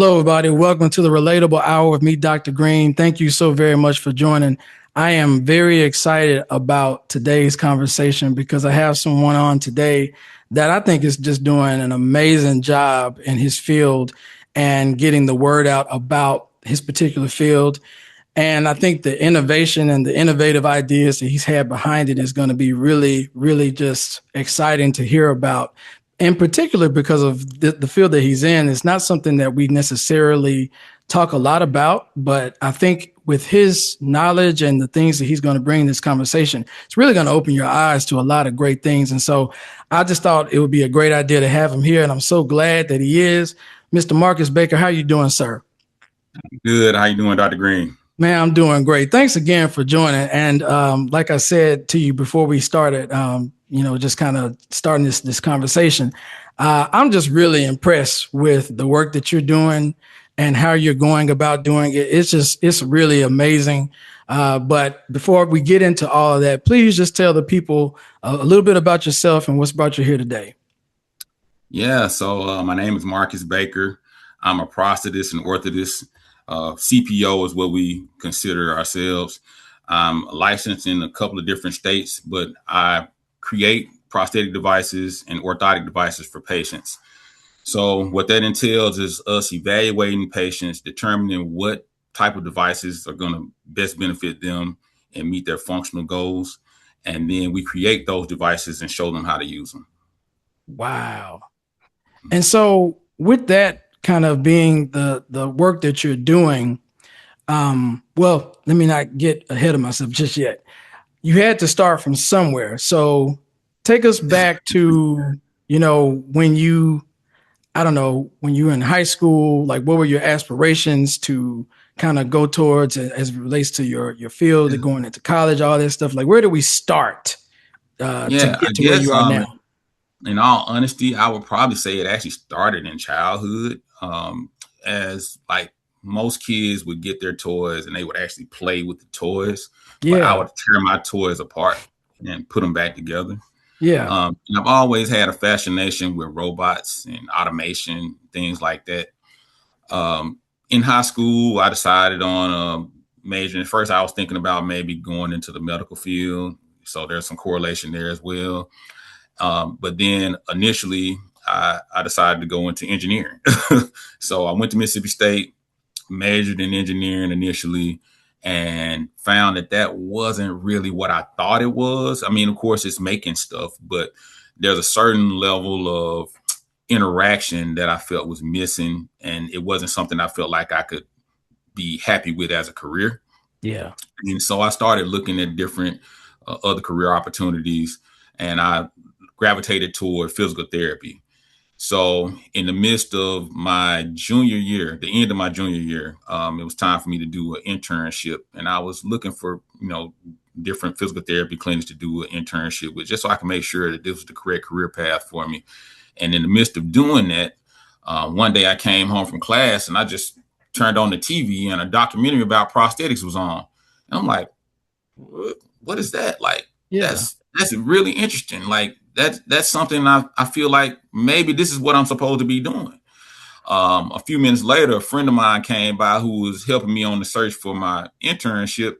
Hello, everybody. Welcome to the Relatable Hour with me, Dr. Green. Thank you so very much for joining. I am very excited about today's conversation because I have someone on today that I think is just doing an amazing job in his field and getting the word out about his particular field. And I think the innovation and the innovative ideas that he's had behind it is going to be really, really just exciting to hear about. In particular, because of the field that he's in, it's not something that we necessarily talk a lot about. But I think with his knowledge and the things that he's going to bring in this conversation, it's really going to open your eyes to a lot of great things. And so I just thought it would be a great idea to have him here. And I'm so glad that he is. Mr. Marcus Baker, how you doing, sir? Good. How you doing, Dr. Green? Man, I'm doing great. Thanks again for joining. And like I said to you before we started, just kind of starting this conversation, I'm just really impressed with the work that you're doing and how you're going about doing it. It's really amazing. But before we get into all of that, please just tell the people a little bit about yourself and what's brought you here today. Yeah. So my name is Marcus Baker. I'm a prosthetist and orthotist. CPO is what we consider ourselves. I'm licensed in a couple of different states, but I create prosthetic devices and orthotic devices for patients. So what that entails is us evaluating patients, determining what type of devices are going to best benefit them and meet their functional goals. And then we create those devices and show them how to use them. Wow. And so with that kind of being the work that you're doing, well, let me not get ahead of myself just yet. You had to start from somewhere. So take us back to, when you, I don't know, when you were in high school, like what were your aspirations to kind of go towards as it relates to your field, going into college, all that stuff? Like, where do we start to get to where you are now? In all honesty, I would probably say it actually started in childhood. As like most kids would get their toys and they would actually play with the toys, but I would tear my toys apart and put them back together. Yeah. And I've always had a fascination with robots and automation, things like that. In high school, I decided on majoring. First, I was thinking about maybe going into the medical field. So there's some correlation there as well. But then initially, I decided to go into engineering. So I went to Mississippi State, majored in engineering initially, and found that wasn't really what I thought it was. I mean, of course, it's making stuff, but there's a certain level of interaction that I felt was missing, and it wasn't something I felt like I could be happy with as a career. Yeah. And so I started looking at different other career opportunities, and I gravitated toward physical therapy. So in the midst of my junior year, the end of my junior year, it was time for me to do an internship. And I was looking for, different physical therapy clinics to do an internship with, just so I can make sure that this was the correct career path for me. And in the midst of doing that, one day I came home from class and I just turned on the TV and a documentary about prosthetics was on. And I'm like, what is that? Like, that's really interesting. Like, that's something I feel like maybe this is what I'm supposed to be doing. A few minutes later, a friend of mine came by who was helping me on the search for my internship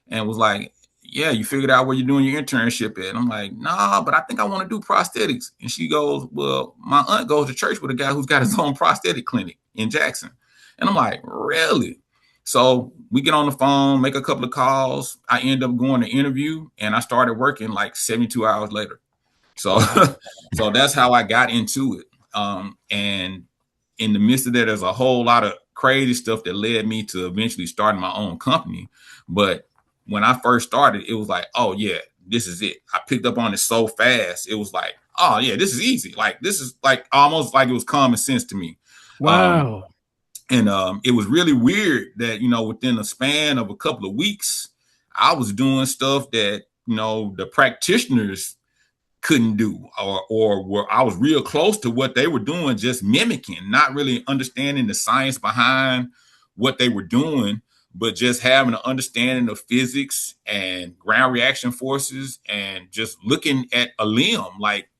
and was like, yeah, you figured out where you're doing your internship at? And I'm like, nah, but I think I want to do prosthetics. And she goes, well, my aunt goes to church with a guy who's got his own prosthetic clinic in Jackson. And I'm like, really? So we get on the phone, make a couple of calls. I end up going to interview and I started working like 72 hours later. So, so that's how I got into it. And in the midst of that, there's a whole lot of crazy stuff that led me to eventually starting my own company. But when I first started, it was like, oh yeah, this is it. I picked up on it so fast. It was like, oh yeah, this is easy. Like, this is like almost like it was common sense to me. Wow. And it was really weird that, within a span of a couple of weeks, I was doing stuff that, the practitioners couldn't do, or where I was real close to what they were doing, just mimicking, not really understanding the science behind what they were doing, but just having an understanding of physics and ground reaction forces and just looking at a limb. Like,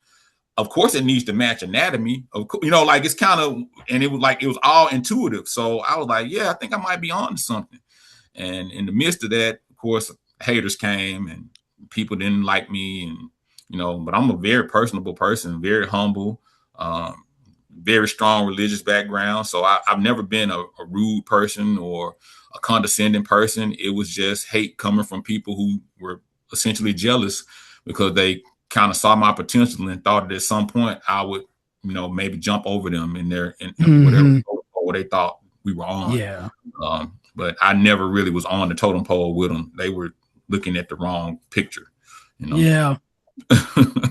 of course it needs to match anatomy. Of course, like it's kind of, and it was all intuitive. So I was like, yeah, I think I might be on to something. And in the midst of that, of course, haters came and people didn't like me, and but I'm a very personable person, very humble, um, very strong religious background. So I've never been a rude person or a condescending person. It was just hate coming from people who were essentially jealous because they kind of saw my potential and thought that at some point I would, maybe jump over them in whatever Mm-hmm. they thought we were on. Yeah. But I never really was on the totem pole with them. They were looking at the wrong picture, you know. Yeah.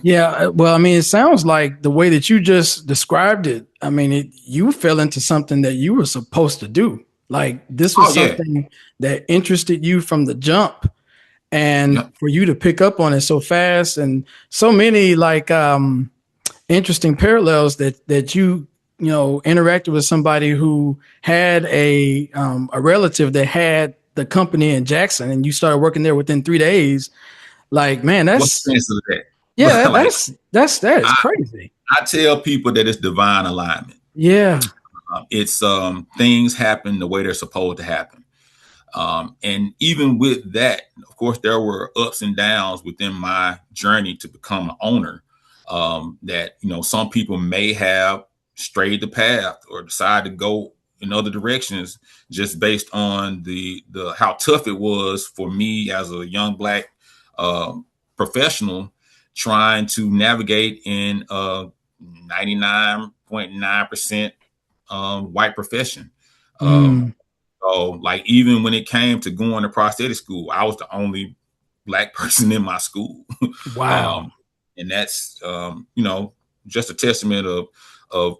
Yeah. Well, I mean, it sounds like the way that you just described it, I mean, you fell into something that you were supposed to do. Like this was Oh yeah, something that interested you from the jump, and yeah. for you to pick up on it so fast, and so many like interesting parallels that interacted with somebody who had a relative that had the company in Jackson, and you started working there within 3 days. Like, man, What's the that's sense of that? yeah, But like that is I, crazy. I tell people that it's divine alignment. Yeah. It's things happen the way they're supposed to happen. And even with that, of course, there were ups and downs within my journey to become an owner. That some people may have strayed the path or decided to go in other directions just based on the how tough it was for me as a young black professional trying to navigate in a 99.9% white profession. Um, Mm, so, like, even when it came to going to prosthetic school, I was the only black person in my school, wow. um, and that's just a testament of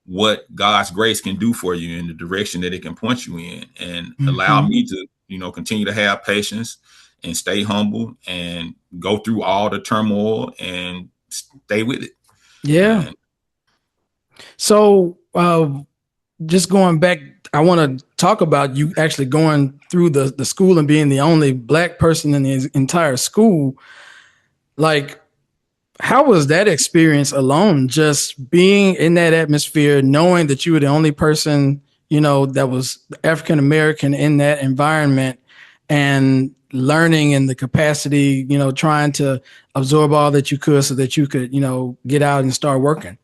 what God's grace can do for you in the direction that it can point you in, and allow Hmm. me to continue to have patience and stay humble and go through all the turmoil and stay with it. Yeah. And So, just going back, I want to talk about you actually going through the school and being the only black person in the entire school. Like, how was that experience alone? Just being in that atmosphere, knowing that you were the only person, that was African American in that environment, and learning in the capacity, trying to absorb all that you could so that you could, get out and start working.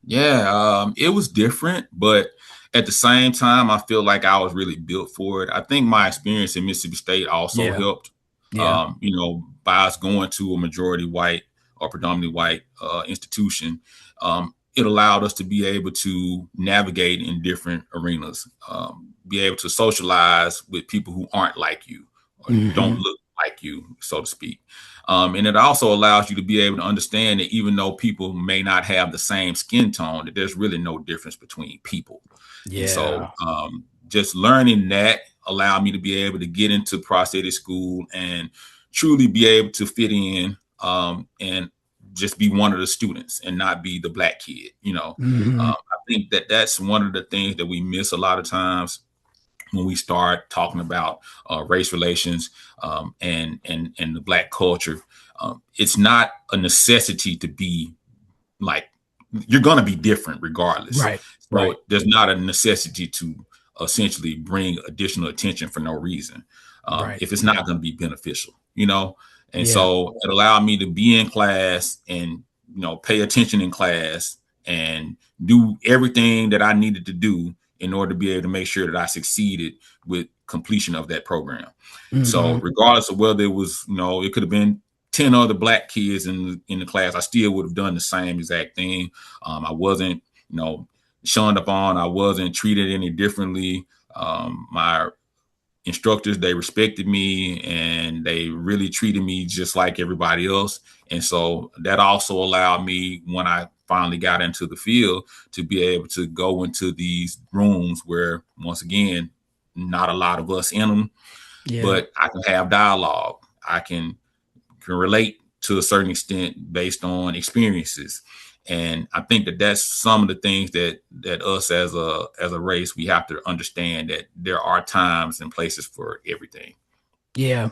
yeah, it was different, but at the same time, I feel like I was really built for it. I think my experience in Mississippi State also Yeah. helped. Yeah. By us going to a majority white or predominantly white institution, it allowed us to be able to navigate in different arenas, be able to socialize with people who aren't like you or don't Hmm. look like you, so to speak. And it also allows you to be able to understand that even though people may not have the same skin tone, that there's really no difference between people. And so Yeah. just learning that allowed me to be able to get into prosthetic school and truly be able to fit in, and just be one of the students and not be the black kid. Hmm. I think that that's one of the things that we miss a lot of times when we start talking about race relations, and the black culture. It's not a necessity to be like, you're going to be different regardless. Right. Right. So there's not a necessity to essentially bring additional attention for no reason, Right. if it's not going to be beneficial. And Yeah. so it allowed me to be in class and pay attention in class and do everything that I needed to do in order to be able to make sure that I succeeded with completion of that program. So Hmm. regardless of whether it was, it could have been 10 other black kids in the class, I still would have done the same exact thing. I wasn't, shunned upon. I wasn't treated any differently. My instructors, they respected me and they really treated me just like everybody else. And so that also allowed me, when I finally got into the field, to be able to go into these rooms where, once again, not a lot of us in them, Yeah. but I can have dialogue. I can relate to a certain extent based on experiences. And I think that that's some of the things that us as a race, we have to understand that there are times and places for everything. Yeah.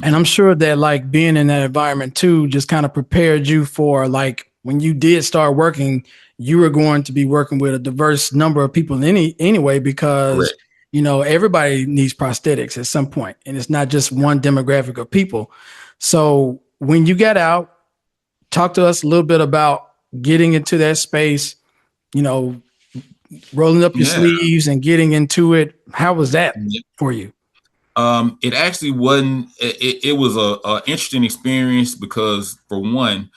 And Mhm. I'm sure that like being in that environment too just kind of prepared you for like when you did start working, you were going to be working with a diverse number of people anyway, because Correct. everybody needs prosthetics at some point, and it's not just one demographic of people. So when you got out, talk to us a little bit about getting into that space, you know, rolling up your Yeah. sleeves and getting into it. How was that for you? It actually wasn't. It was a interesting experience because, for one,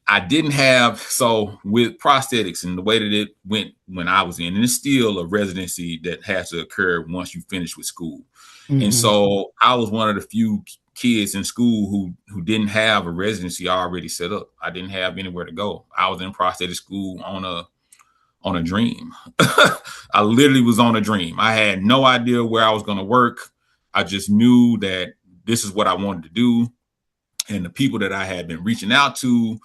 I didn't have, so with prosthetics and the way that it went when I was in, and it's still a residency that has to occur once you finish with school. And Mm-hmm. so I was one of the few kids in school who didn't have a residency already set up. I didn't have anywhere to go. I was in prosthetic school on a dream. I literally was on a dream. I had no idea where I was going to work. I just knew that this is what I wanted to do. And the people that I had been reaching out to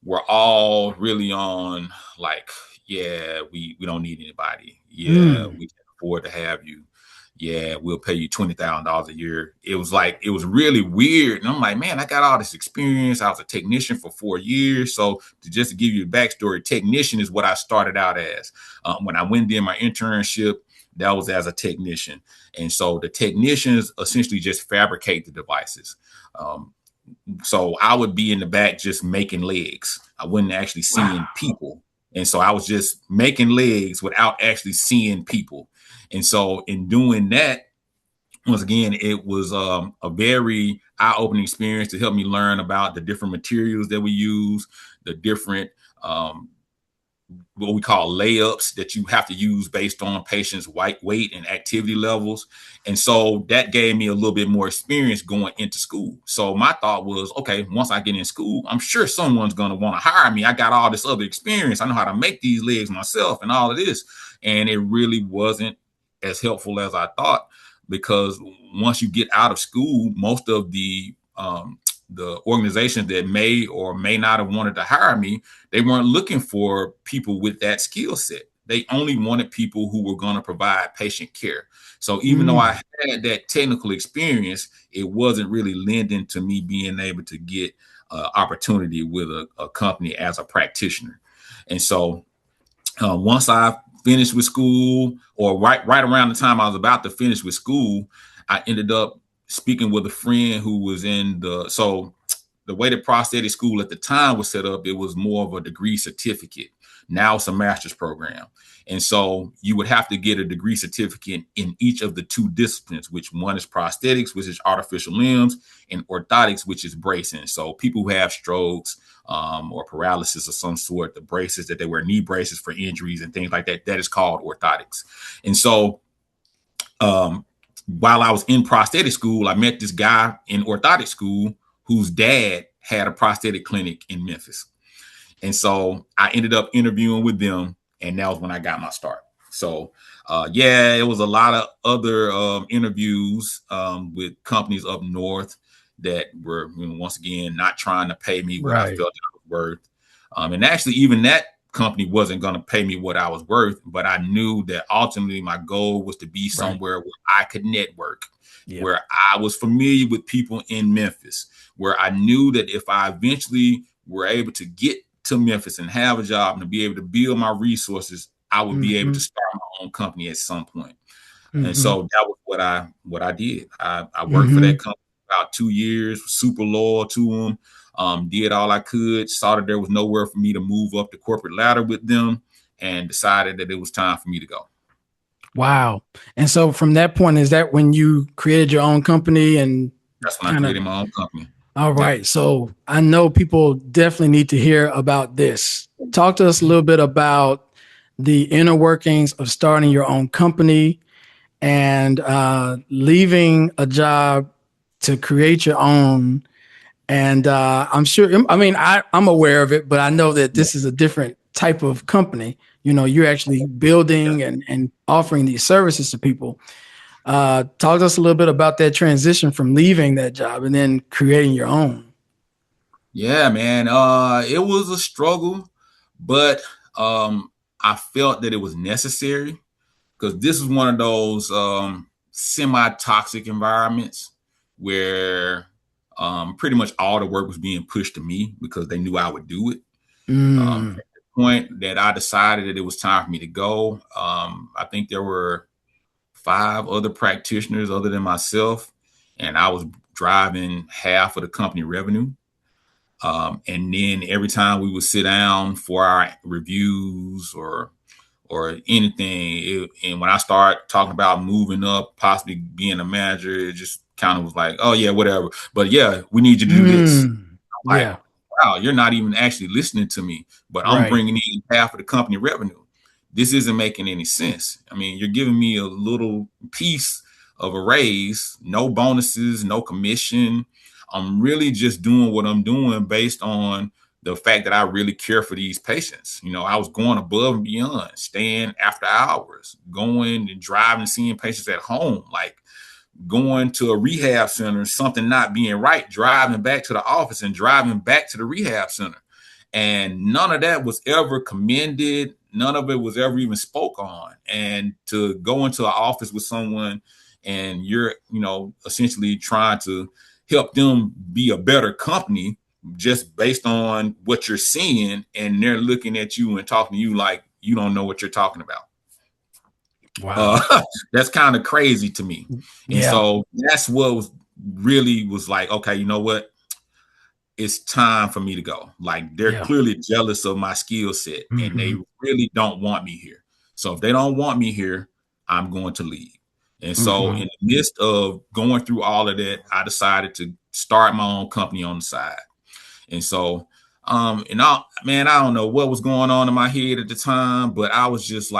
were all really on like, yeah, we don't need anybody. Yeah, Mm. we can afford to have you. Yeah, we'll pay you $20,000 a year. It was like, it was really weird. And I'm like, man, I got all this experience. I was a technician for 4 years. So just to give you a backstory, technician is what I started out as. When I went in my internship, that was as a technician. And so the technicians essentially just fabricate the devices. So I would be in the back just making legs. I wasn't actually seeing Wow. people. And so I was just making legs without actually seeing people. And so in doing that, once again, it was a very eye-opening experience to help me learn about the different materials that we use, the different what we call layups that you have to use based on patients' weight and activity levels. And so that gave me a little bit more experience going into school. So my thought was, okay, once I get in school, I'm sure someone's going to want to hire me. I got all this other experience. I know how to make these legs myself and all of this. And it really wasn't as helpful as I thought, because once you get out of school, most of the organizations that may or may not have wanted to hire me, they weren't looking for people with that skill set. They only wanted people who were going to provide patient care. So even though I Mm. had that technical experience, it wasn't really lending to me being able to get opportunity with a company as a practitioner. And so once I finished with school, or right around the time I was about to finish with school, I ended up speaking with a friend who was in the way the prosthetic school at the time was set up, it was more of a degree certificate. Now it's a master's program. And so you would have to get a degree certificate in each of the two disciplines, which one is prosthetics, which is artificial limbs, and orthotics, which is bracing. So people who have strokes or paralysis of some sort, the braces that they wear, knee braces for injuries and things like that, that is called orthotics. And so while I was in prosthetic school, I met this guy in orthotic school whose dad had a prosthetic clinic in Memphis. And so I ended up interviewing with them, and that was when I got my start. So, yeah, it was a lot of other interviews with companies up north that were, once again, not trying to pay me what I Right. felt I was worth. And actually, even that company wasn't going to pay me what I was worth, but I knew that ultimately my goal was to be Right. somewhere where I could network, Yeah. where I was familiar with people in Memphis, where I knew that if I eventually were able to get to Memphis and have a job and to be able to build my resources, I would be able Mm-hmm. to start my own company at some point. And Mm-hmm. so that was what I did. I worked for Mm-hmm. that company about 2 years, super loyal to them. Did all I could, saw that there was nowhere for me to move up the corporate ladder with them, and decided that it was time for me to go. Wow. And so from that point, is that when you created your own company and That's when I kind of, created my own company. all Yep. right. So I know people definitely need to hear about this. Talk to us a little bit about the inner workings of starting your own company and leaving a job to create your own. And I'm sure, I mean, I'm aware of it, but I know that Yeah. this is a different type of company. You know, you're actually Yeah. building and offering these services to people. Talk to us a little bit about that transition from leaving that job and then creating your own. Yeah, man. It was a struggle, but I felt that it was necessary, because this is one of those semi-toxic environments where Pretty much all the work was being pushed to me because they knew I would do it. Mm. At the point that I decided that it was time for me to go, I think there were 5 other practitioners other than myself, and I was driving half of the company revenue. And then every time we would sit down for our reviews or anything, and when I start talking about moving up, possibly being a manager, it just kind of was like, oh yeah, whatever. But yeah, we need you to do this. Mm. Like, Yeah. wow, you're not even actually listening to me, but I'm Right. bringing in half of the company revenue. This isn't making any sense. I mean, you're giving me a little piece of a raise, no bonuses, no commission. I'm really just doing what I'm doing based on the fact that I really care for these patients. I was going above and beyond, staying after hours, going and driving, seeing patients at home, like going to a rehab center, something not being right, driving back to the office and driving back to the rehab center. And none of that was ever commended. None of it was ever even spoke on. And to go into an office with someone and you're, essentially trying to help them be a better company just based on what you're seeing, and they're looking at you and talking to you like you don't know what you're talking about. Wow. That's kind of crazy to me. And Yeah. so that's what was like, okay, you know what? It's time for me to go. Like, they're Yeah. clearly jealous of my skill set and they Hmm. really don't want me here. So if they don't want me here, I'm going to leave. And so Hmm. in the midst of going through all of that, I decided to start my own company on the side. And so, I don't know what was going on in my head at the time, but I was just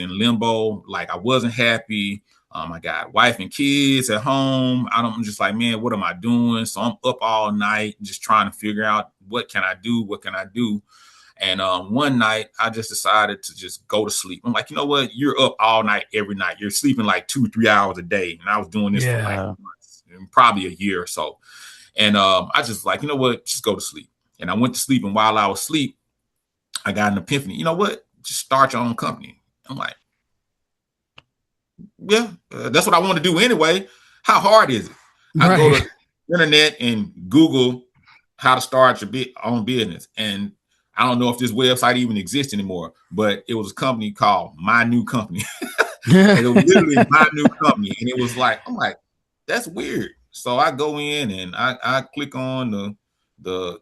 in limbo. Like, I wasn't happy. I got wife and kids at home. I'm just like, man, what am I doing? So I'm up all night just trying to figure out what can I do? What can I do? And one night I just decided to just go to sleep. I'm like, you know what? You're up all night, every night. You're sleeping like 2, 3 hours a day. And I was doing this for like Yeah. months, and probably a year or so. And I just like, you know what? Just go to sleep. And I went to sleep. And while I was asleep, I got an epiphany. You know what? Just start your own company. I'm like, yeah, that's what I want to do anyway. How hard is it? I go Right. to internet and Google how to start your own business. And I don't know if this website even exists anymore, but it was a company called My New Company. And it was literally My New Company. And it was like, I'm like, that's weird. So I go in and I click on the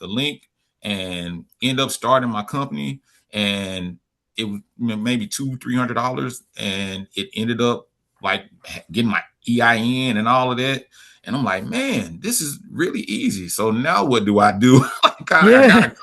link and end up starting my company. And it was maybe $200-300, and it ended up like getting my EIN and all of that. And I'm like, man, this is really easy. So now what do I do? I got Yeah. a,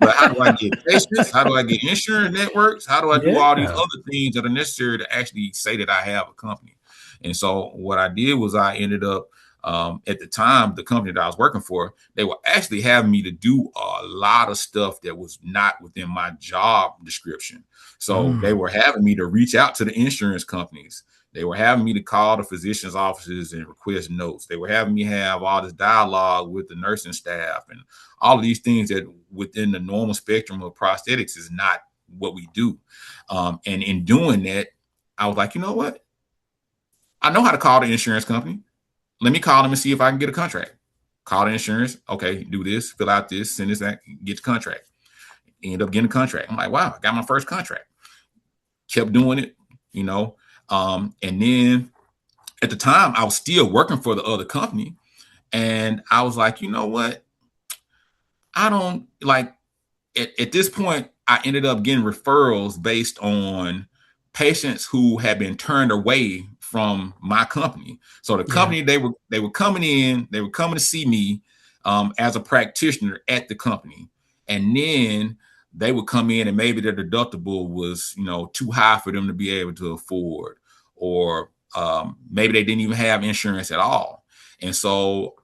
but how do I get patients? How do I get insurance networks? How do I do all these Yeah. other things that are necessary to actually say that I have a company? And so what I did was I ended up, at the time, the company that I was working for, they were actually having me to do a lot of stuff that was not within my job description. So they Mm. were having me to reach out to the insurance companies. They were having me to call the physician's offices and request notes. They were having me have all this dialogue with the nursing staff and all of these things that within the normal spectrum of prosthetics is not what we do. And in doing that, I was like, you know what? I know how to call the insurance company. Let me call them and see if I can get a contract. Call the insurance. Okay, do this, fill out this, send this, that, get the contract. End up getting a contract. I'm like, wow, I got my first contract. Kept doing it, you know. And then at the time, I was still working for the other company. And I was like, you know what? I don't like at this point, I ended up getting referrals based on patients who had been turned away from my company. So the Yeah. company they were coming in, they were coming to see me as a practitioner at the company, and then they would come in and maybe their deductible was too high for them to be able to afford, or maybe they didn't even have insurance at all, and so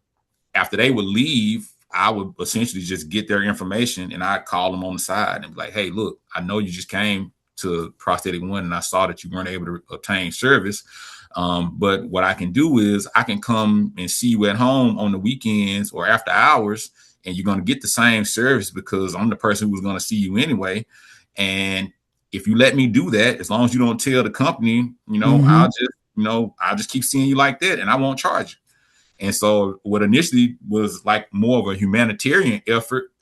after they would leave, I would essentially just get their information and I'd call them on the side and be like, hey, look, I know you just came to Prosthetic One and I saw that you weren't able to obtain service. But what I can do is I can come and see you at home on the weekends or after hours, and you're going to get the same service because I'm the person who's going to see you anyway. And if you let me do that, as long as you don't tell the company, Hmm. I'll just keep seeing you like that and I won't charge you. And so what initially was like more of a humanitarian effort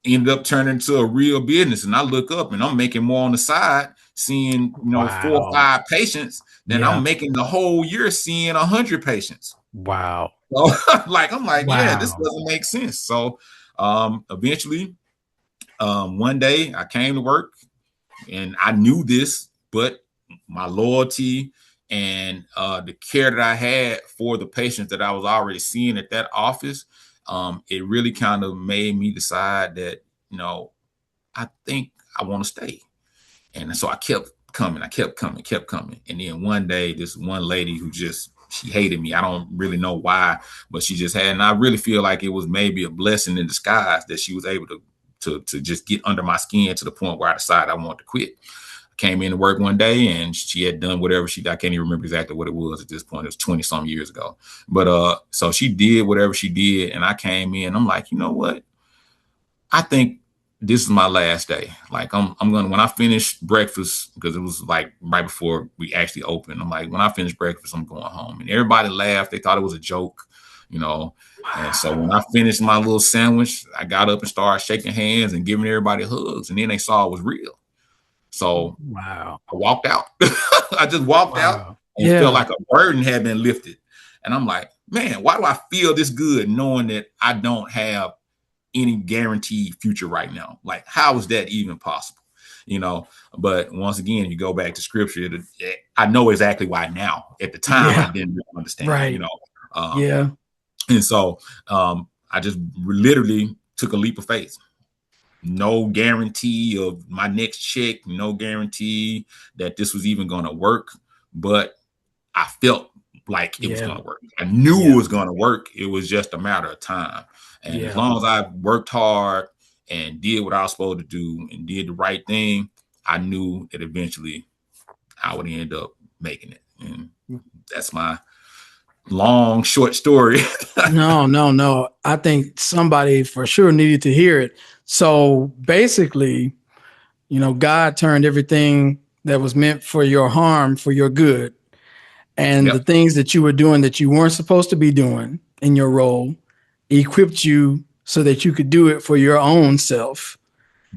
ended up turning into a real business. And I look up and I'm making more on the side, seeing, 4 or 5 patients than Yeah. I'm making the whole year seeing 100 patients. Wow. So I'm like, yeah, this Wow. doesn't make sense. So eventually, one day I came to work and I knew this, but my loyalty and the care that I had for the patients that I was already seeing at that office, it really kind of made me decide that, I think I want to stay. And so I kept coming, kept coming. And then one day, this one lady who she hated me. I don't really know why, but she just had, and I really feel like it was maybe a blessing in disguise that she was able to just get under my skin to the point where I decided I wanted to quit. I came in to work one day and she had done whatever I can't even remember exactly what it was at this point. It was 20 some years ago. But so she did whatever she did. And I came in, I'm like, you know what? I think this is my last day. Like I'm gonna when I finish breakfast, because it was like right before we actually opened. I'm like, when I finish breakfast, I'm going home. And everybody laughed. They thought it was a joke, you know. And so when I finished my little sandwich, I got up and started shaking hands and giving everybody hugs. And then they saw it was real. So Wow. I walked out. I just walked out Wow. and felt Yeah. like a burden had been lifted. And I'm like, man, why do I feel this good knowing that I don't have any guaranteed future right now? Like, how is that even possible? But once again, you go back to scripture, I know exactly why now. At the time, I Yeah. didn't really understand. Right. Um, Yeah. and so I just literally took a leap of faith. No guarantee of my next check, no guarantee that this was even going to work, but I felt like it was Yeah. going to work. I knew it Yeah. was going to work. It was just a matter of time. And as Yeah. long as I worked hard and did what I was supposed to do and did the right thing, I knew that eventually I would end up making it. And that's my long, short story. No, no, no. I think somebody for sure needed to hear it. So basically, God turned everything that was meant for your harm for your good. And the Yep. things that you were doing that you weren't supposed to be doing in your role equipped you so that you could do it for your own self.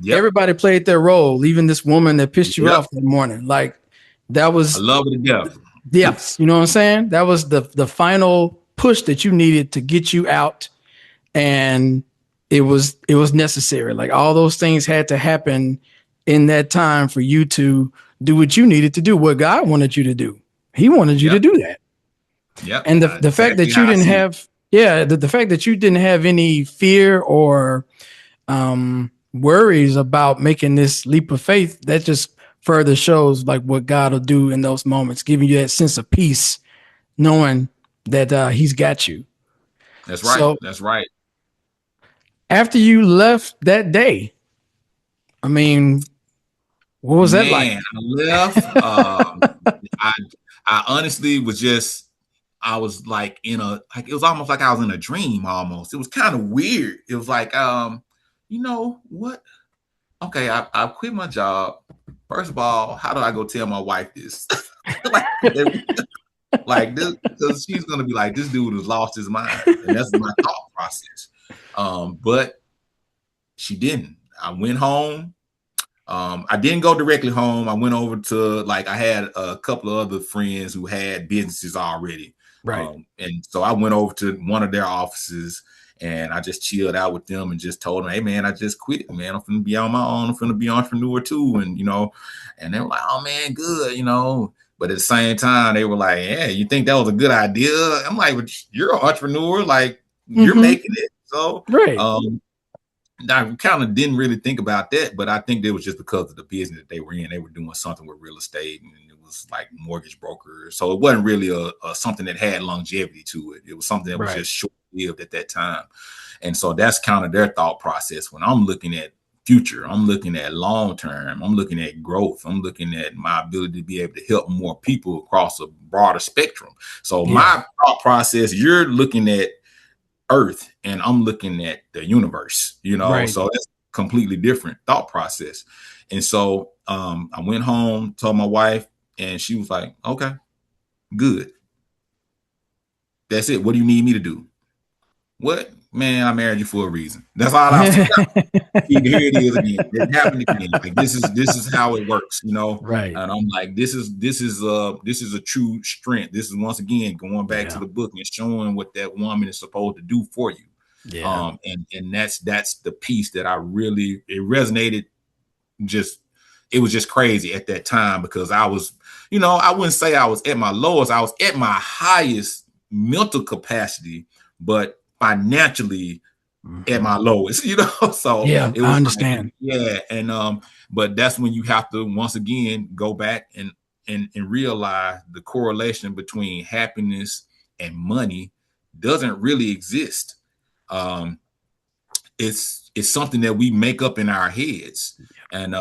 Yep. Everybody played their role, even this woman that pissed you Yep. off that morning. Like that I was, love it to death. yes, you know what I'm saying? That was the final push that you needed to get you out, and it was necessary. Like all those things had to happen in that time for you to do what you needed to do, what God wanted you to do. He wanted you to Yep. do that. Yep. And the fact Exactly that you how I didn't see it. have, yeah, the fact that you didn't have any fear or worries about making this leap of faith, that just further shows like what God will do in those moments, giving you that sense of peace, knowing that He's got you. That's right. So That's right. after you left that day, I mean, what was that like? Man, I left. I I honestly was just I was like it was almost like I was in a dream almost. It was kind of weird. It was like, you know what? Okay, I quit my job. First of all, how do I go tell my wife this? like, like this, because she's gonna be like, this dude has lost his mind. And that's my thought process. But she didn't. I went home. I didn't go directly home. I went over to I had a couple of other friends who had businesses already. Right. And so I went over to one of their offices and I just chilled out with them and just told them, hey man, I just quit, man. I'm finna be on my own. I'm finna be an entrepreneur too. And and they were like, oh man, good. But at the same time, they were like, yeah, you think that was a good idea? I'm like, but you're an entrepreneur, like you're Mm-hmm. making it. So Right. I kind of didn't really think about that, but I think it was just because of the business that they were in. They were doing something with real estate, and it was like mortgage brokers. So it wasn't really a something that had longevity to it. It was something that was Right. just short lived at that time. And so that's kind of their thought process. When I'm looking at future, I'm looking at long term, I'm looking at growth, I'm looking at my ability to be able to help more people across a broader spectrum. So Yeah. my thought process, you're looking at Earth and I'm looking at the universe, Right. so it's completely different thought process. And so I went home, told my wife, and she was like, okay, good. That's it. What do you need me to do? What? Man, I married you for a reason. That's all I was. Here it is again. It happened again. Like this is how it works, you know. Right. And I'm like, this is a true strength. This is once again going back to Yeah. the book and showing what that woman is supposed to do for you. Yeah. And that's the piece that I really it resonated. Just it was just crazy at that time because I was, I wouldn't say I was at my lowest. I was at my highest mental capacity, but financially at my lowest, so Yeah, it I was like, understand. yeah. And but that's when you have to once again go back and realize the correlation between happiness and money doesn't really exist. um it's something that we make up in our heads. And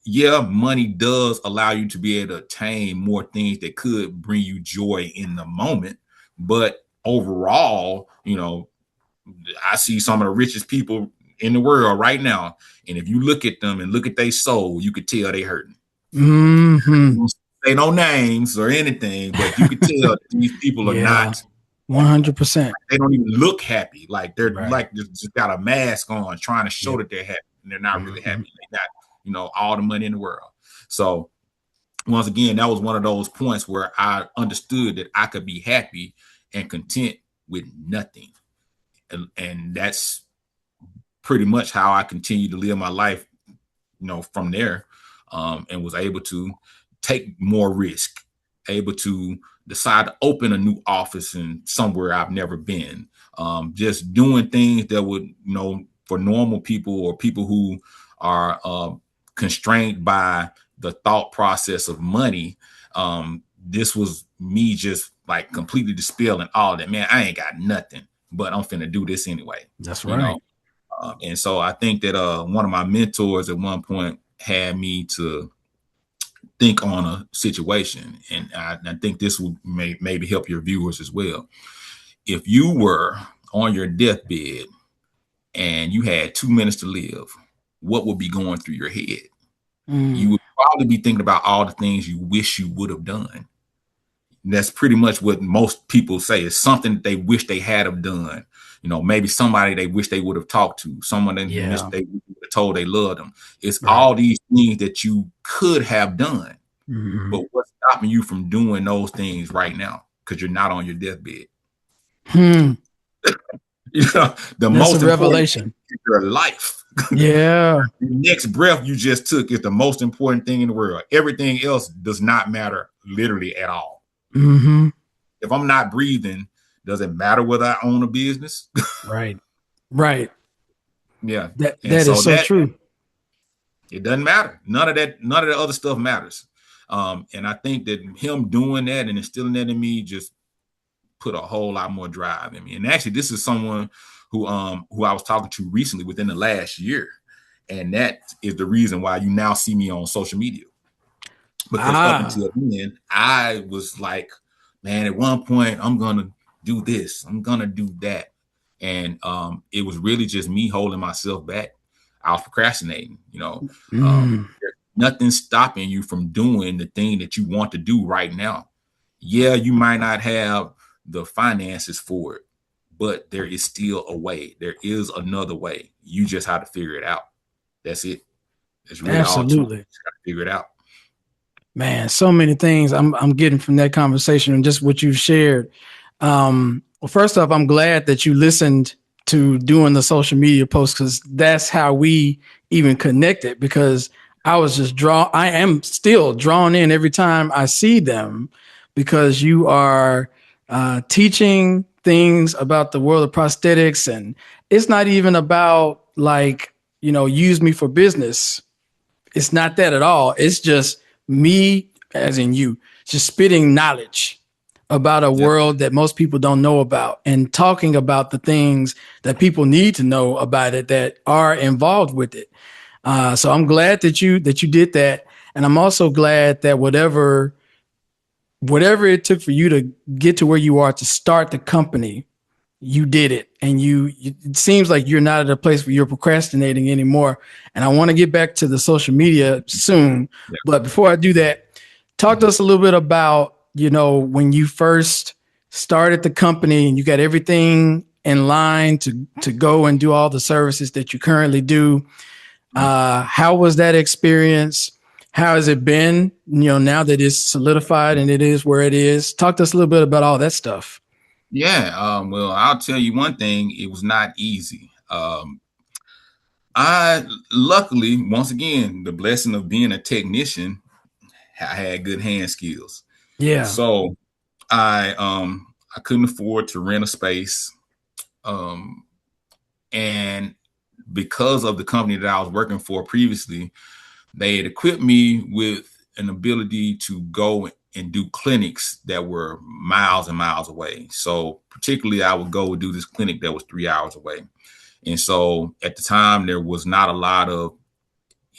yeah, money does allow you to be able to attain more things that could bring you joy in the moment, but overall, I see some of the richest people in the world right now, and if you look at them and look at their soul, you could tell they hurting. Mm-hmm. Say no names or anything, but you could tell that these people are Yeah, not. 100%. They don't even look happy. Like they're Right. like just got a mask on, trying to show Yep. that they're happy, and they're not really Mm-hmm. happy. They got all the money in the world. So once again, that was one of those points where I understood that I could be happy and content with nothing, and that's pretty much how I continued to live my life, from there, and was able to take more risk, able to decide to open a new office in somewhere I've never been, just doing things that would, for normal people or people who are constrained by the thought process of money. This was me just like completely dispelling all that. Man, I ain't got nothing, but I'm finna do this anyway. That's You right. know, and so I think that one of my mentors at one point had me to think on a situation, and I think this will maybe help your viewers as well. If you were on your deathbed and you had 2 minutes to live, what would be going through your head? You Mm, would probably be thinking about all the things you wish you would have done. And that's pretty much what most people say. It's something that they wish they had have done. Maybe somebody they wish they would have talked to, someone they wish yeah. they would have told they loved them. It's Right. all these things that you could have done, Mm-hmm. but what's stopping you from doing those things right now? Because you're not on your deathbed. Hmm. The That's a most important thing revelation. is your life. Yeah. The next breath you just took is the most important thing in the world. Everything else does not matter literally at all. Mm-hmm. If I'm not breathing, does it matter whether I own a business? Right. Right. Yeah. That And that is so so that true. it doesn't matter. None of the other stuff matters. And I think that him doing that and instilling that in me just put a whole lot more drive in me. And actually, this is someone who I was talking to recently within the last year. And that is the reason why you now see me on social media. Because up Ah. until then, I was like, man, at one point, I'm gonna do this, I'm gonna do that. And it was really just me holding myself back. I was procrastinating, Mm, there's nothing stopping you from doing the thing that you want to do right now. Yeah, you might not have the finances for it, but there is still a way. There is another way. You just have to figure it out. That's it. It's really all to it. You absolutely. just got to figure it out. Man, so many things I'm getting from that conversation and just what you've shared. Well, first off, I'm glad that you listened to doing the social media posts because that's how we even connected. Because I am still drawn in every time I see them because you are teaching things about the world of prosthetics, and it's not even about like use me for business. It's not that at all. It's just me, as in you, just spitting knowledge about a Yeah. world that most people don't know about and talking about the things that people need to know about it that are involved with it. So I'm glad that you did that, and I'm also glad that whatever it took for you to get to where you are to start the company, you did it. And it seems like you're not at a place where you're procrastinating anymore. And I want to get back to the social media soon. But before I do that, talk to us a little bit about, when you first started the company and you got everything in line to go and do all the services that you currently do. How was that experience? How has it been, now that it's solidified and it is where it is? Talk to us a little bit about all that stuff. Yeah. Well, I'll tell you one thing. It was not easy. I luckily, once again, the blessing of being a technician, I had good hand skills. Yeah. So I couldn't afford to rent a space. Um, and because of the company that I was working for previously, they had equipped me with an ability to go and do clinics that were miles and miles away. So particularly I would go do this clinic that was 3 hours away. And so at the time, there was not a lot of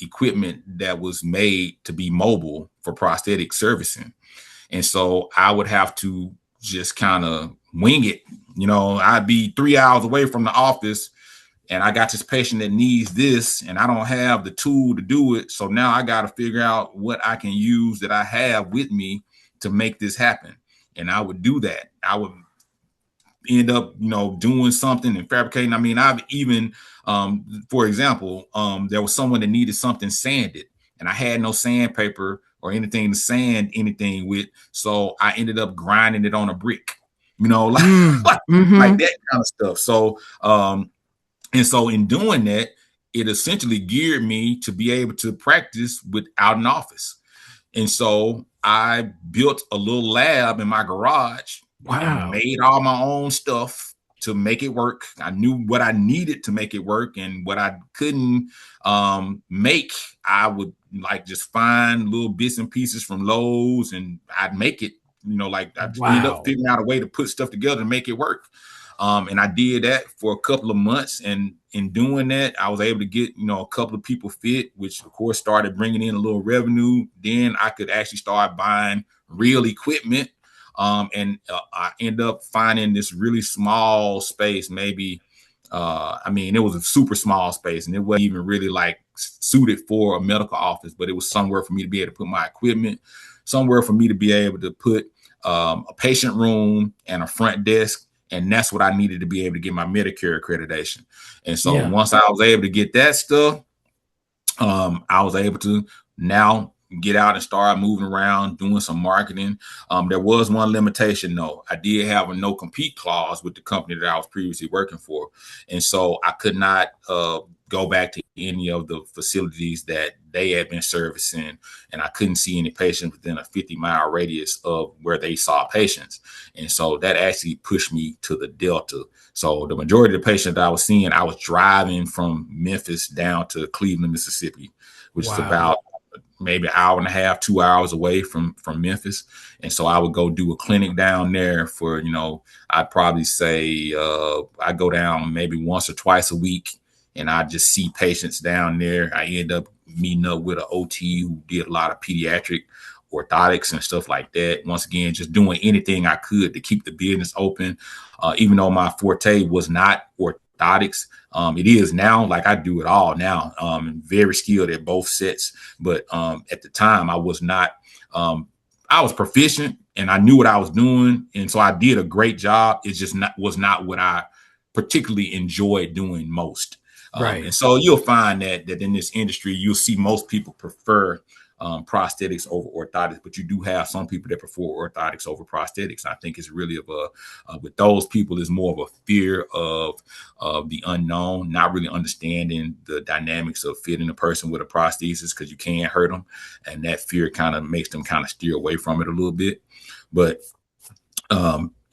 equipment that was made to be mobile for prosthetic servicing. And so I would have to just kind of wing it. I'd be 3 hours away from the office and I got this patient that needs this and I don't have the tool to do it. So now I got to figure out what I can use that I have with me to make this happen. And I would do that. I would end up, doing something and fabricating. I mean, I've even, for example, there was someone that needed something sanded and I had no sandpaper or anything to sand anything with. So I ended up grinding it on a brick, like, like that kind of stuff. So, and so in doing that, it essentially geared me to be able to practice without an office. And so I built a little lab in my garage and Wow. made all my own stuff to make it work. I knew what I needed to make it work, and what I couldn't make, I would like just find little bits and pieces from Lowe's and I'd make it, like I'd end up Wow. figuring out a way to put stuff together to make it work. And I did that for a couple of months. And in doing that, I was able to get, a couple of people fit, which of course started bringing in a little revenue. Then I could actually start buying real equipment. And I end up finding this really small space, maybe, it was a super small space and it wasn't even really like suited for a medical office, but it was somewhere for me to be able to put my equipment, somewhere for me to be able to put a patient room and a front desk. And that's what I needed to be able to get my Medicare accreditation. And so Yeah. once I was able to get that stuff, I was able to now get out and start moving around, doing some marketing. There was one limitation, though. I did have a no compete clause with the company that I was previously working for. And so I could not go back to any of the facilities that they had been servicing. And I couldn't see any patients within a 50-mile radius of where they saw patients. And so that actually pushed me to the Delta. So the majority of the patients that I was seeing, I was driving from Memphis down to Cleveland, Mississippi, which is Wow. about maybe an hour and a half, 2 hours away from Memphis. And so I would go do a clinic down there for, I'd probably say I go down maybe once or twice a week and I just see patients down there. I end up meeting up with an OT who did a lot of pediatric orthotics and stuff like that. Once again, just doing anything I could to keep the business open. Even though my forte was not orthotics, it is now. Like I do it all now. Very skilled at both sets, but at the time I was not. I was proficient and I knew what I was doing, and so I did a great job. It just was not what I particularly enjoyed doing most. Right. And so you'll find that in this industry, you'll see most people prefer prosthetics over orthotics, but you do have some people that prefer orthotics over prosthetics. I think it's really with those people is more of a fear of the unknown, not really understanding the dynamics of fitting a person with a prosthesis because you can't hurt them, and that fear kind of makes them kind of steer away from it a little bit. But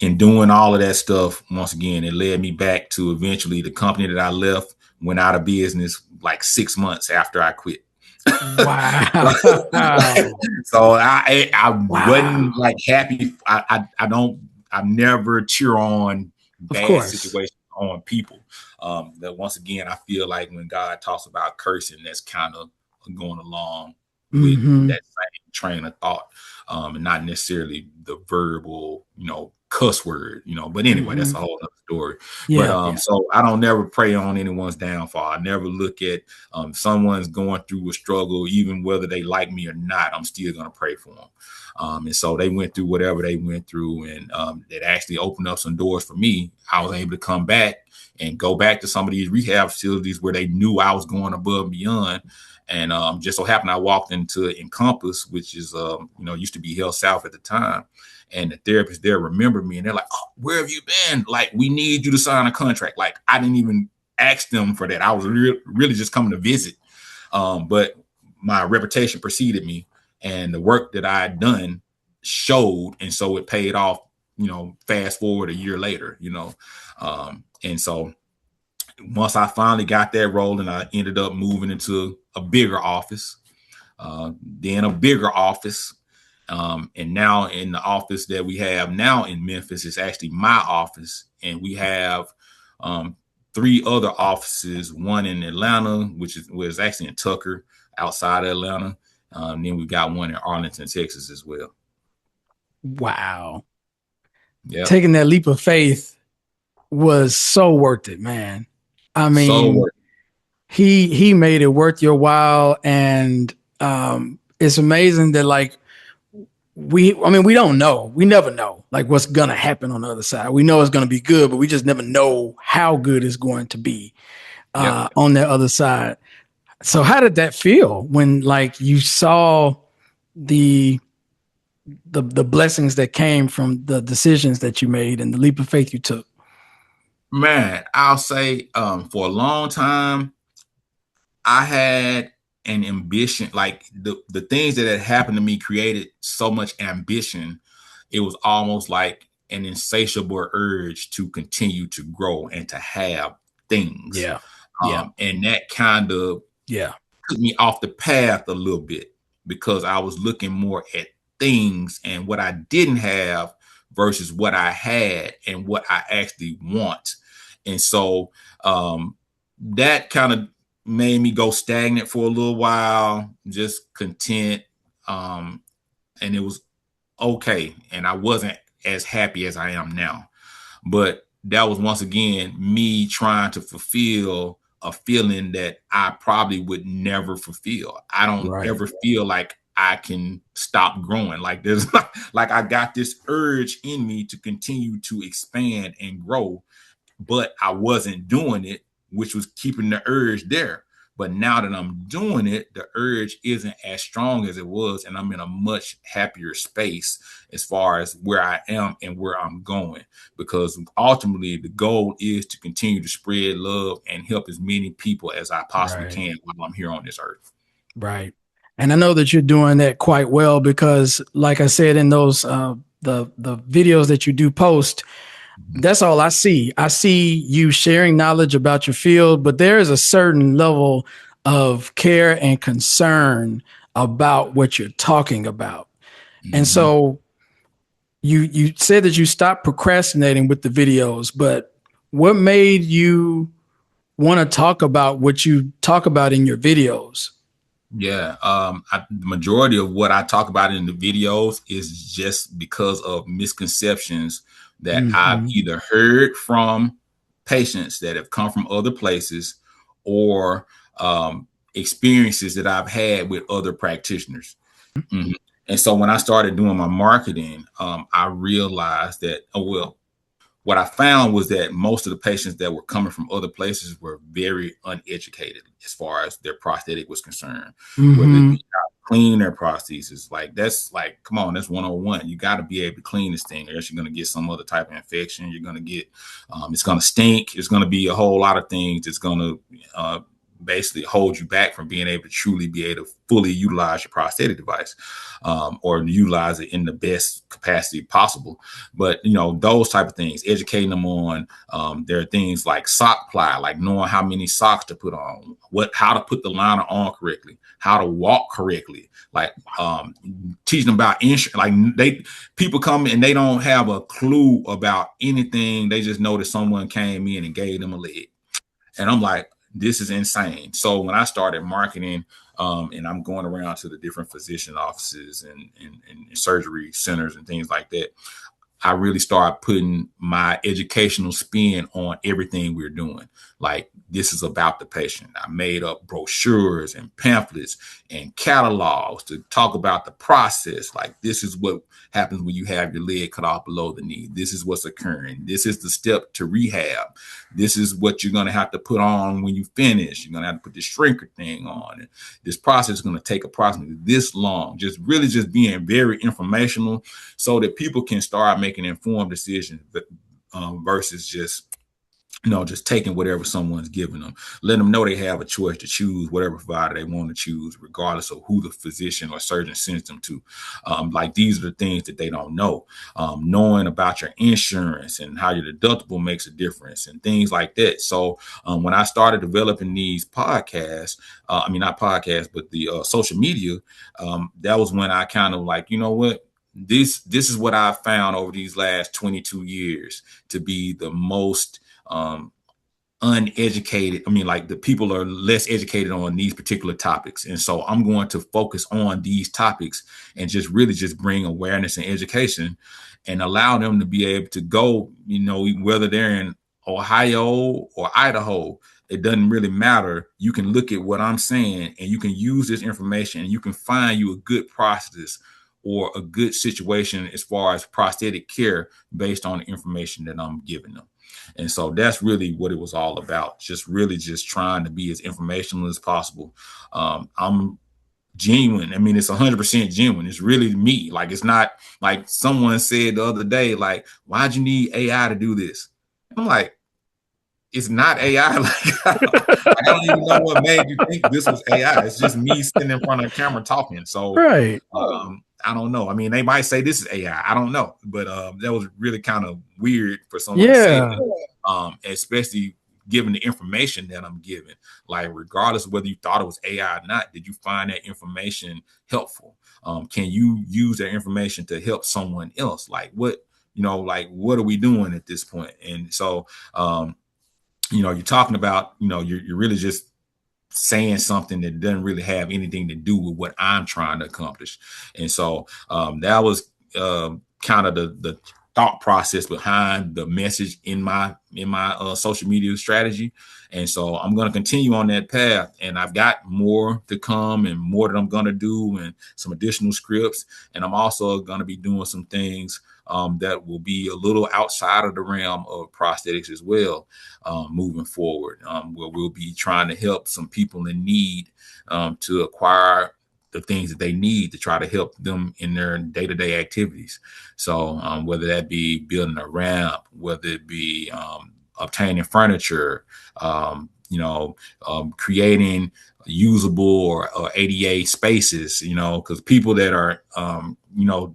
in doing all of that stuff, once again, it led me back to eventually the company that I left went out of business like 6 months after I quit. Wow. So I Wow. wasn't like happy. I never cheer on Of bad course. situations on people. That once again, I feel like when God talks about cursing, that's kind of going along with Hmm. that same train of thought, and not necessarily the verbal, cuss word, But anyway, that's Hmm. a whole other story. But Yeah, yeah, so I don't never prey on anyone's downfall. I never look at someone's going through a struggle, even whether they like me or not. I'm still gonna pray for them. And so they went through whatever they went through, and it actually opened up some doors for me. I was able to come back and go back to some of these rehab facilities where they knew I was going above and beyond. And just so happened I walked into Encompass, which is used to be Health South at the time. And the therapist there remembered me, and they're like, "Oh, where have you been? Like, we need you to sign a contract." Like, I didn't even ask them for that. I was really just coming to visit. But my reputation preceded me, and the work that I had done showed, and so it paid off. Fast forward a year later. And so once I finally got that rolling, I ended up moving into a bigger office, then a bigger office. And now in the office that we have now in Memphis is actually my office. And we have three other offices, one in Atlanta, which was actually in Tucker, outside of Atlanta. Then we got one in Arlington, Texas as well. wow. Yeah. Taking that leap of faith was so worth it, man. I mean, So he made it worth your while, and it's amazing that like we don't know. We never know like what's gonna happen on the other side. We know it's gonna be good, but we just never know how good it's going to be yeah. on the other side. So how did that feel when like you saw the the blessings that came from the decisions that you made and the leap of faith you took? Man, I'll say for a long time, I had an ambition, like the things that had happened to me created so much ambition. It was almost like an insatiable urge to continue to grow and to have things. Yeah. Yeah. And that kind of Yeah. took me off the path a little bit because I was looking more at things and what I didn't have versus what I had and what I actually want. And so that kind of made me go stagnant for a little while, just content. And it was okay. And I wasn't as happy as I am now. But that was once again me trying to fulfill a feeling that I probably would never fulfill. I don't Right. ever feel like I can stop growing. Like there's like I got this urge in me to continue to expand and grow, but I wasn't doing it, which was keeping the urge there. But now that I'm doing it, the urge isn't as strong as it was, and I'm in a much happier space as far as where I am and where I'm going. Because ultimately, the goal is to continue to spread love and help as many people as I possibly Right. can while I'm here on this earth. Right. And I know that you're doing that quite well because, like I said, in those the videos that you do post, that's all I see. I see you sharing knowledge about your field, but there is a certain level of care and concern about what you're talking about. And Mm-hmm. so you said that you stopped procrastinating with the videos, but what made you want to talk about what you talk about in your videos? Yeah, the majority of what I talk about in the videos is just because of misconceptions that I've Mm-hmm. either heard from patients that have come from other places or experiences that I've had with other practitioners. Mhm. And so when I started doing my marketing, I realized that, oh, well, what I found was that most of the patients that were coming from other places were very uneducated as far as their prosthetic was concerned, whether it Mm-hmm. be how to clean their prosthesis. Like, that's like, come on, that's 101. You got to be able to clean this thing, or else you're going to get some other type of infection. You're going to get, it's going to stink. It's going to be a whole lot of things that's going to basically hold you back from being able to truly be able to fully utilize your prosthetic device, or utilize it in the best capacity possible. But those type of things, educating them on, there are things like sock ply, like knowing how many socks to put on, how to put the liner on correctly, how to walk correctly, like teaching them about insurance. Like people come and they don't have a clue about anything. They just know that someone came in and gave them a leg. And I'm like, this is insane. So when I started marketing, and I'm going around to the different physician offices and surgery centers and things like that, I really started putting my educational spin on everything we're doing. Like, this is about the patient. I made up brochures and pamphlets and catalogs to talk about the process. Like, this is what happens when you have your leg cut off below the knee. This is what's occurring. This is the step to rehab. This is what you're going to have to put on when you finish. You're going to have to put the shrinker thing on. And this process is going to take approximately this long. Just really just being very informational so that people can start making informed decisions versus just just taking whatever someone's giving them. Let them know they have a choice to choose whatever provider they want to choose, regardless of who the physician or surgeon sends them to. Like, these are the things that they don't know. Knowing about your insurance and how your deductible makes a difference and things like that. So when I started developing these podcasts, not podcasts, but the social media, that was when I kind of like, you know what? This is what I found over these last 22 years to be the most uneducated. Like, the people are less educated on these particular topics. And so I'm going to focus on these topics and just really just bring awareness and education and allow them to be able to go, whether they're in Ohio or Idaho, it doesn't really matter. You can look at what I'm saying and you can use this information and you can find you a good process or a good situation as far as prosthetic care based on the information that I'm giving them. And so that's really what it was all about. Just really just trying to be as informational as possible. I'm genuine. It's 100% genuine. It's really me. Like, it's not like someone said the other day, like, why'd you need AI to do this? I'm like, it's not AI. Like, I don't even know what made you think this was AI. It's just me sitting in front of the camera talking. So Right. I don't know. They might say this is AI. I don't know. But that was really kind of weird for someone to say that, especially given the information that I'm giving. Like, regardless of whether you thought it was AI or not, did you find that information helpful? Can you use that information to help someone else? Like, what are we doing at this point? And so, you're talking about, you're really just saying something that doesn't really have anything to do with what I'm trying to accomplish. And so that was kind of the thought process behind the message in my social media strategy. And so I'm going to continue on that path, and I've got more to come and more that I'm going to do and some additional scripts. And I'm also going to be doing some things that will be a little outside of the realm of prosthetics as well, moving forward, where we'll be trying to help some people in need to acquire the things that they need to try to help them in their day-to-day activities. So whether that be building a ramp, whether it be obtaining furniture, creating usable or ADA spaces, because people that are,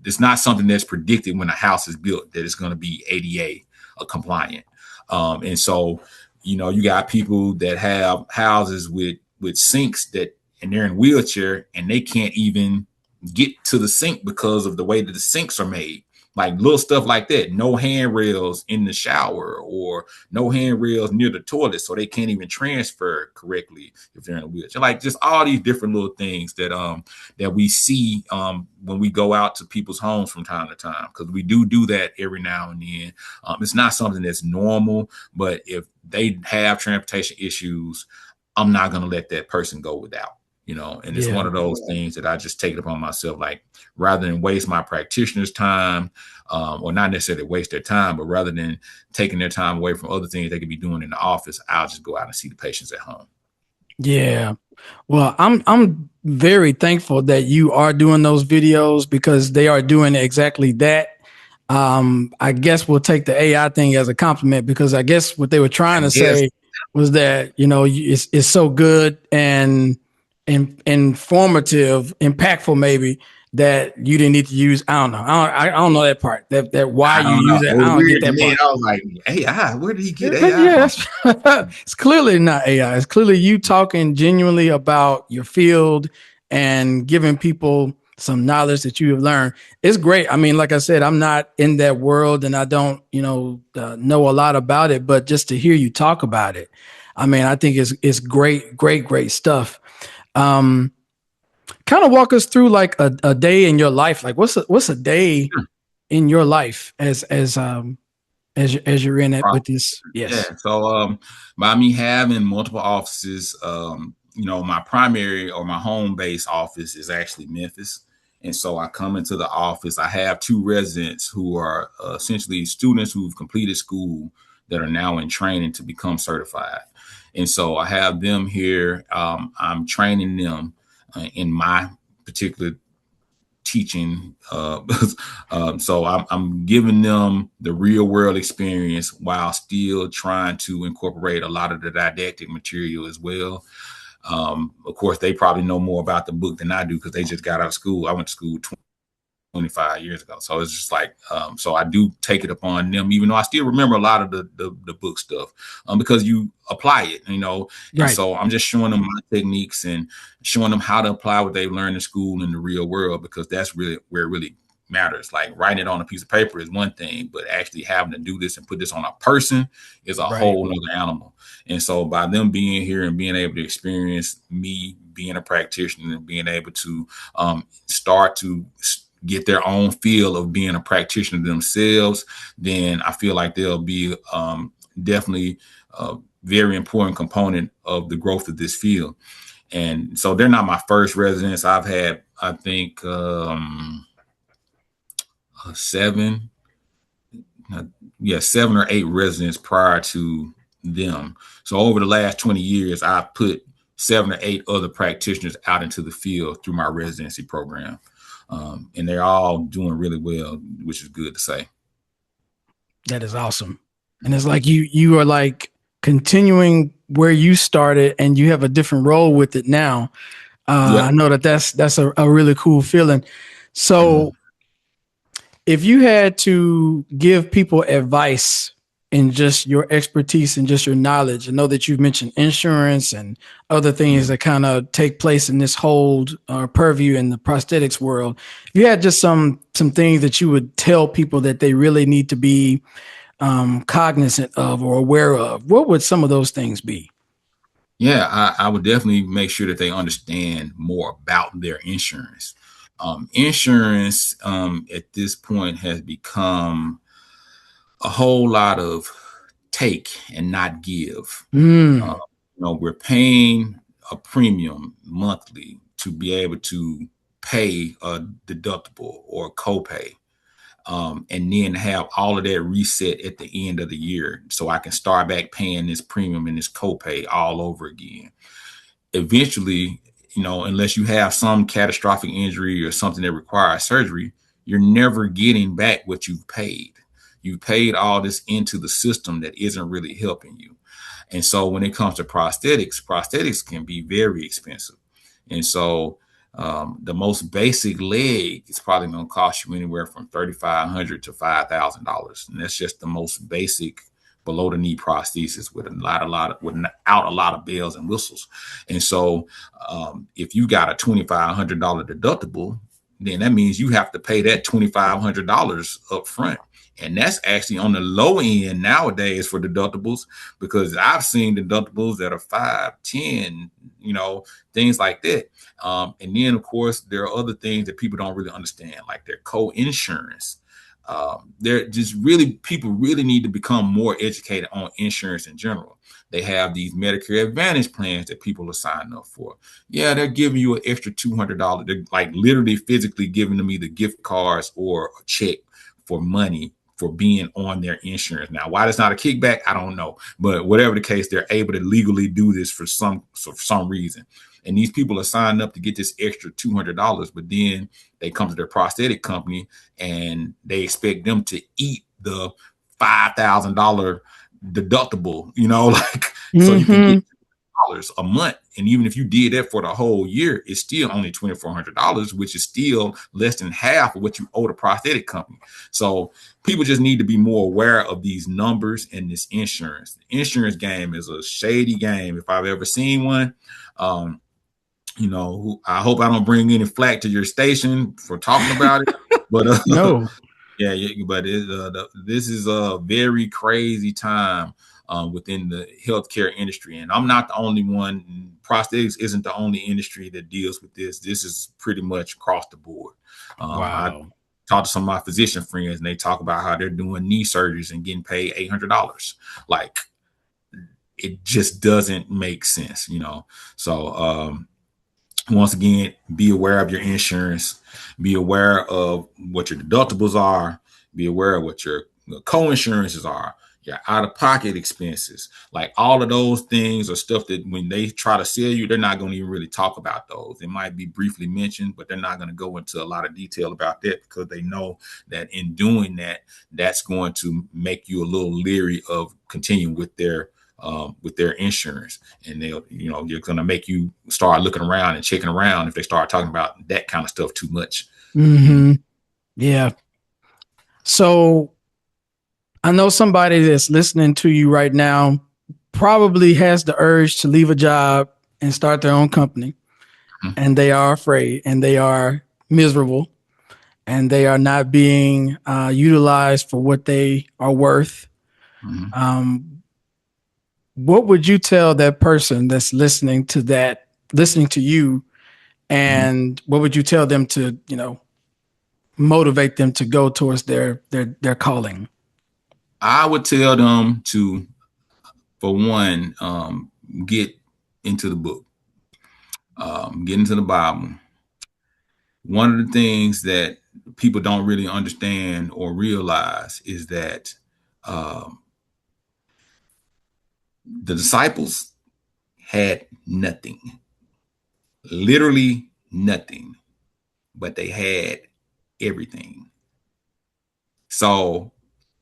it's not something that's predicted when a house is built that it's going to be ADA compliant. And so, you got people that have houses with sinks and they're in wheelchair and they can't even get to the sink because of the way that the sinks are made. Like, little stuff like that. No handrails in the shower or no handrails near the toilet, so they can't even transfer correctly if they're in a wheelchair. Like, just all these different little things that that we see when we go out to people's homes from time to time, because we do that every now and then. It's not something that's normal, but if they have transportation issues, I'm not going to let that person go without. And it's one of those things that I just take it upon myself, like, rather than waste my practitioner's time, or not necessarily waste their time, but rather than taking their time away from other things they could be doing in the office, I'll just go out and see the patients at home. Yeah. Well, I'm very thankful that you are doing those videos, because they are doing exactly that. I guess we'll take the AI thing as a compliment, because I guess what they were trying to say was that, it's so good and informative, impactful, maybe, that you didn't need to use. I don't know. I don't know that part. That why you use it. I don't get that part. I was like, AI. Where did he get AI from? It's clearly not AI. It's clearly you talking genuinely about your field and giving people some knowledge that you have learned. It's great. Like I said, I'm not in that world and I don't, know a lot about it, but just to hear you talk about it, I think it's great stuff. Kind of walk us through like a day in your life. Like, what's a day in your life as you're in it with this? Yeah. Yes. So by me having multiple offices, my primary or my home base office is actually Memphis. And so I come into the office. I have two residents who are essentially students who've completed school that are now in training to become certified. And so I have them here. I'm training them in my particular teaching. So I'm giving them the real world experience while still trying to incorporate a lot of the didactic material as well. Of course, they probably know more about the book than I do because they just got out of school. I went to school 25 years ago. So it's just like, so I do take it upon them, even though I still remember a lot of the book stuff, because you apply it, and Right. so I'm just showing them my techniques and showing them how to apply what they've learned in school in the real world, because that's really where it really matters. Like writing it on a piece of paper is one thing, but actually having to do this and put this on a person is a Right. whole nother animal. And so by them being here and being able to experience me being a practitioner and being able to start to get their own feel of being a practitioner themselves, then I feel like they'll be definitely a very important component of the growth of this field. And so they're not my first residents. I've had, I think, seven, yeah, 7 or 8 residents prior to them. So over the last 20 years, I've put 7 or 8 other practitioners out into the field through my residency program. And they're all doing really well, which is good to say. That is awesome. And it's like you are like continuing where you started and you have a different role with it now. I Yep. know that's a really cool feeling. Mhm. So if you had to give people advice in just your expertise and just your knowledge, I know that you've mentioned insurance and other things Yeah. that kind of take place in this whole purview in the prosthetics world. If you had just some things that you would tell people that they really need to be cognizant of or aware of, what would some of those things be? Yeah, I would definitely make sure that they understand more about their insurance. Insurance at this point has become a whole lot of take and not give. Uh, Mm, we're paying a premium monthly to be able to pay a deductible or a copay, and then have all of that reset at the end of the year, so I can start back paying this premium and this copay all over again. Eventually, unless you have some catastrophic injury or something that requires surgery, you're never getting back what you've paid. You paid all this into the system that isn't really helping you. And so when it comes to prosthetics can be very expensive. And so the most basic leg is probably going to cost you anywhere from $3,500 to $5,000, and that's just the most basic below the knee prosthesis with without a lot of bells and whistles. And so if you got a $2,500 deductible, then that means you have to pay that $2,500 up front. And that's actually on the low end nowadays for deductibles, because I've seen deductibles that are 5, 10, things like that. And then, of course, there are other things that people don't really understand, like their co-insurance. They're just really, people really need to become more educated on insurance in general. They have these Medicare Advantage plans that people are signing up for. Yeah, they're giving you an extra $200. They're like literally physically giving them either gift cards or a check for money for being on their insurance. Now, why that's not a kickback, I don't know. But whatever the case, they're able to legally do this for some reason. And these people are signing up to get this extra $200, but then they come to their prosthetic company and they expect them to eat the $5,000 deductible, like, so you can get mm-hmm. dollars a month. And even if you did that for the whole year, it's still only $2,400, which is still less than half of what you owe the prosthetic company. So people just need to be more aware of these numbers and this insurance. The insurance game is a shady game if I've ever seen one. Um, I hope I don't bring any flack to your station for talking about it, but No. yeah, but this is a very crazy time within the healthcare industry, and I'm not the only one. Prosthetics isn't the only industry that deals with this. This is pretty much across the board. I Wow. talk to some of my physician friends, and they talk about how they're doing knee surgeries and getting paid $800. Like, it just doesn't make sense, you know. So once again, be aware of your insurance, be aware of what your deductibles are, be aware of what your co-insurances are, your out-of-pocket expenses. Like, all of those things are stuff that when they try to sell you, they're not going to even really talk about those. It might be briefly mentioned, but they're not going to go into a lot of detail about that, because they know that in doing that, that's going to make you a little leery of continuing with their insurance. And they'll, you know, you're going to make you start looking around and checking around if they start talking about that kind of stuff too much. Mm-hmm. Yeah. So I know somebody that's listening to you right now probably has the urge to leave a job and start their own company, Mhm. and they are afraid and they are miserable and they are not being utilized for what they are worth. Mhm. What would you tell that person that's listening to you, Mhm. and what would you tell them to, motivate them to go towards their calling? I would tell them to, for one, get into the book, get into the Bible. One of the things that people don't really understand or realize is that um, the disciples had nothing, literally nothing, but they had everything. So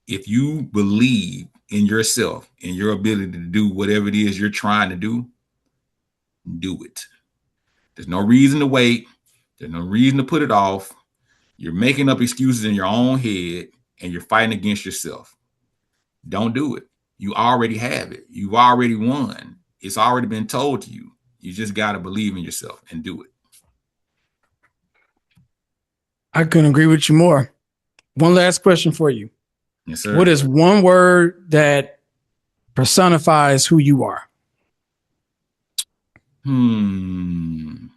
if you believe in yourself and your ability to do whatever it is you're trying to do it. There's no reason to wait. There's no reason to put it off. You're making up excuses in your own head and you're fighting against yourself. Don't do it. You already have it. You've already won. It's already been told to you. You just got to believe in yourself and do it. I couldn't agree with you more. One last question for you. Yes, What sir. is one word that personifies who you are? Hmm.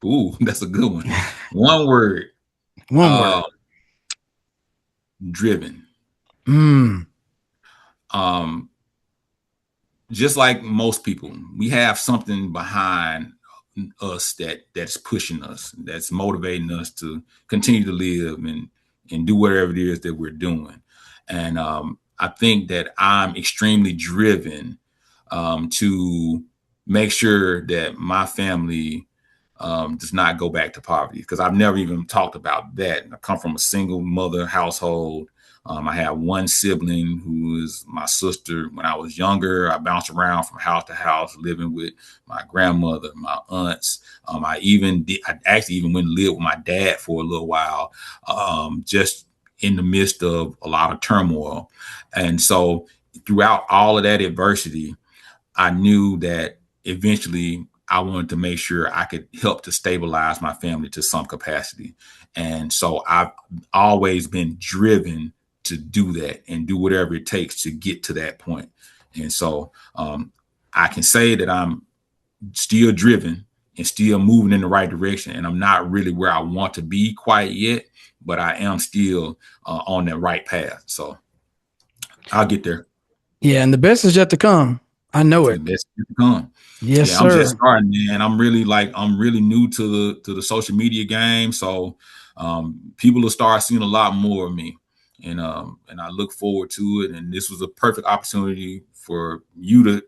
Ooh, that's a good one. One word. One Uh, word. driven. Mm. Um, just like most people, we have something behind us that's pushing us, that's motivating us to continue to live and do whatever it is that we're doing. And I think that I'm extremely driven to make sure that my family does not go back to poverty, because I've never even talked about that. I come from a single mother household. I have one sibling who is my sister. When I was younger, I bounced around from house to house, living with my grandmother, my aunts. I actually even went and lived with my dad for a little while, just in the midst of a lot of turmoil. And so throughout all of that adversity, I knew that eventually I wanted to make sure I could help to stabilize my family to some capacity. And so I've always been driven to do that and do whatever it takes to get to that point. And so I can say that I'm still driven and still moving in the right direction. And I'm not really where I want to be quite yet, but I am still on that right path. So I'll get there. Yeah, and the best is yet to come. I know The it. best is to come. Yes, Yeah, I'm just sir. starting, man. I'm really new to the social media game. So people will start seeing a lot more of me. And I look forward to it. And this was a perfect opportunity for you to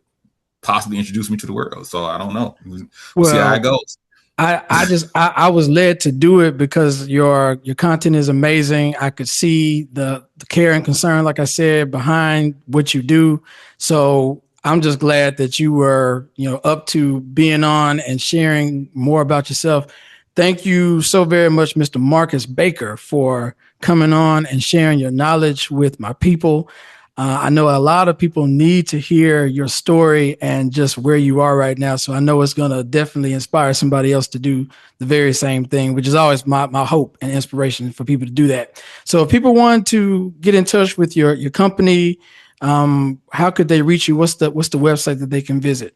possibly introduce me to the world. So I don't know. We'll see how it Well, goes. I was led to do it because your content is amazing. I could see the care and concern, like I said, behind what you do. So I'm just glad that you were, up to being on and sharing more about yourself. Thank you so very much, Mr. Marcus Baker, for coming on and sharing your knowledge with my people. I know a lot of people need to hear your story and just where you are right now. So I know it's going to definitely inspire somebody else to do the very same thing, which is always my hope and inspiration for people to do that. So if people want to get in touch with your company, how could they reach you? What's the website that they can visit?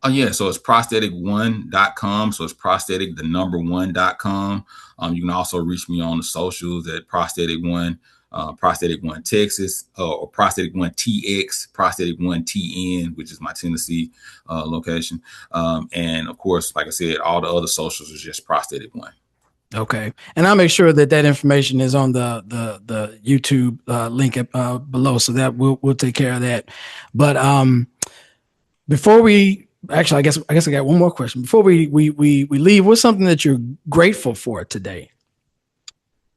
Oh yeah, so it's prosthetic1.com. So it's prosthetic the number one.com. You can also reach me on the socials at prosthetic one, prosthetic one Texas, or prosthetic one TX, prosthetic one TN, which is my Tennessee location. And of course, like I said, all the other socials is just prosthetic one. Okay, and I'll make sure that that information is on the YouTube link below, so that we'll take care of that. But before we actually, I guess I got one more question before we leave. What's something that you're grateful for today?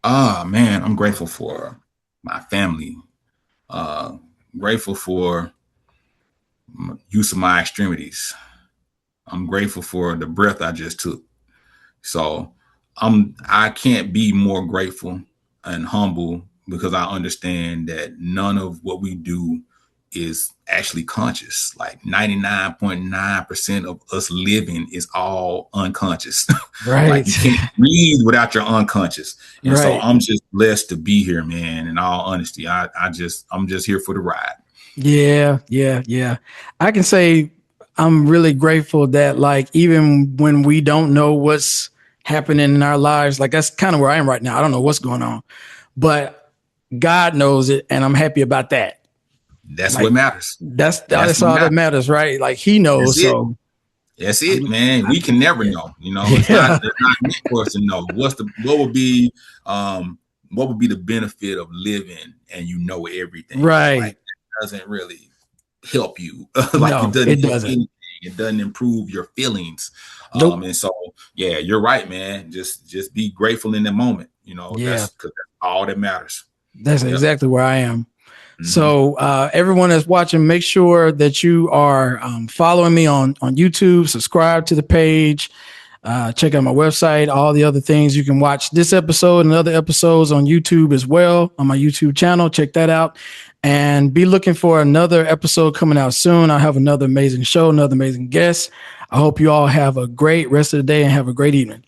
Ah man, I'm grateful for my family. Uh, Grateful for use of my extremities. I'm grateful for the breath I just took. So I can't be more grateful and humble because I understand that none of what we do is actually conscious. Like 99.9% of us living is all unconscious. Like Right, you can't breathe without your unconscious. And so right. I'm just blessed to be here, man. In all honesty, I'm just here for the ride. Yeah, yeah, yeah. I can say I'm really grateful that like even when we don't know what's happening in our lives, like that's kind of where I am right now. I don't know what's going on, but God knows it, and I'm happy about that. That's what Like matters. That's that's what all that matters. matters, right? Like He That's knows. it. So That's it, I'm, man. We can never know. You know, yeah, it's not meant for us to know. Um what would be the benefit of living and you know everything? Like right. that doesn't really help you. Like it No, doesn't it help doesn't. anything. It doesn't improve your feelings. Nope. And so yeah, you're right, man. Just be grateful in the moment. You know, Yeah, that's all that matters. that's Yep. exactly where I am. Hmm. So everyone that's watching, make sure that you are following me on YouTube. Subscribe to the page. Check out my website. All the other things you can watch this episode and other episodes on YouTube as well on my YouTube channel. Check that out, and be looking for another episode coming out soon. I have another amazing show, another amazing guest. I hope you all have a great rest of the day and have a great evening.